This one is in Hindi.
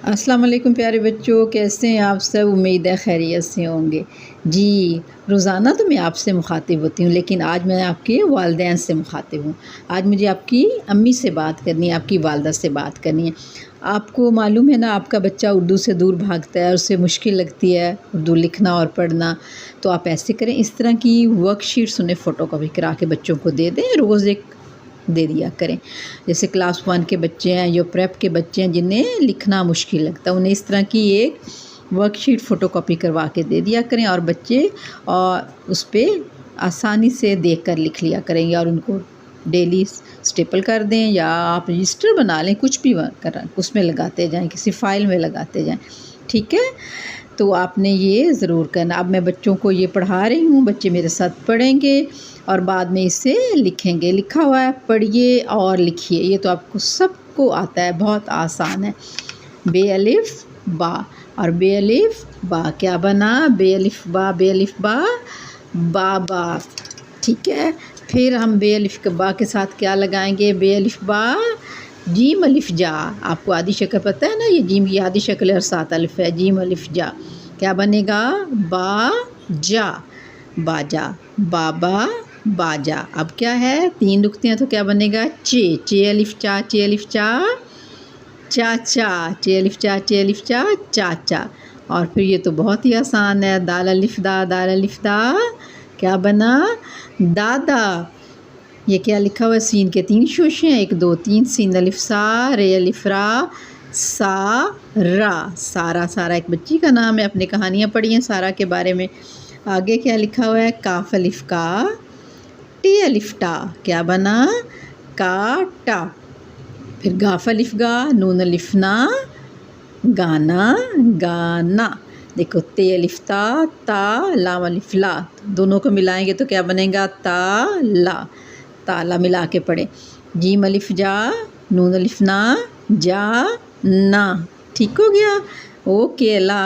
अस्सलाम वालेकुम प्यारे बच्चों, कैसे हैं आप सब। उम्मीद है खैरियत से होंगे। जी, रोज़ाना तो मैं आपसे मुखातिब होती हूँ, लेकिन आज मैं आपके वालिदैन से मुखातिब हूँ। आज मुझे आपकी अम्मी से बात करनी है, आपकी वालदा से बात करनी है। आपको मालूम है ना, आपका बच्चा उर्दू से दूर भागता है और उसे मुश्किल लगती है उर्दू लिखना और पढ़ना। तो आप ऐसे करें, इस तरह की वर्कशीट्स उन्हें फ़ोटोकॉपी करा के बच्चों को दे दें, रोज़ एक दे दिया करें। जैसे क्लास 1 के बच्चे हैं या प्रेप के बच्चे हैं जिन्हें लिखना मुश्किल लगता है, उन्हें इस तरह की एक वर्कशीट फ़ोटोकॉपी करवा के दे दिया करें और बच्चे और उस पर आसानी से देख कर लिख लिया करेंगे। और उनको डेली स्टेपल कर दें या आप रजिस्टर बना लें, कुछ भी कर उसमें लगाते जाएं, किसी फ़ाइल में लगाते जाएं, ठीक है। तो आपने ये ज़रूर करना। अब मैं बच्चों को ये पढ़ा रही हूँ, बच्चे मेरे साथ पढ़ेंगे और बाद में इसे लिखेंगे। लिखा हुआ है, पढ़िए और लिखिए। ये तो आपको सबको आता है, बहुत आसान है। बे अलिफ बा, और बे अलिफ बा क्या बना, बे अलिफ बा, बे अलिफ बा, बाबा, ठीक है। फिर हम बे अलिफ बा के साथ क्या लगाएंगे, बे अलिफ बा जीम अलिफ जा। आपको आधी शक्ल पता है ना, ये जीम की आधी शक्ल है और 7 अलिफ है। जीम अलिफ जा क्या बनेगा, बा जा, बाजा, बाबा बाजा। अब क्या है, 3 रुकते हैं तो क्या बनेगा, चे, चे अलिफ चा, चे अलिफ चा, चाचा, चे अलिफ चा, चे अलिफ चा, चाचा। और फिर ये तो बहुत ही आसान है, दाल अलिफ दा, दाल अलिफ दा क्या बना, दादा। ये क्या लिखा हुआ है, सीन के 3 शोशे हैं, 1 2 3, सीन अलिफ सा, रे अलिफ रा, सा रा। सारा, सारा एक बच्ची का नाम है, अपने कहानियाँ पढ़ी हैं सारा के बारे में। आगे क्या लिखा हुआ है, काफ अलिफ का, टी अलिफ टा क्या बना, काटा। फिर गाफ अलिफ गा, नून अलिफ ना, गाना, गाना। देखो, ते अलिफ ता, ता, लाम अलिफ ला, दोनों को मिलाएंगे तो क्या बनेगा, ताला, ताला। मिला के पढ़े, जीम अलिफ जा, नून अलिफ ना, जा ना। ठीक हो गया, ओके, अल्लाह।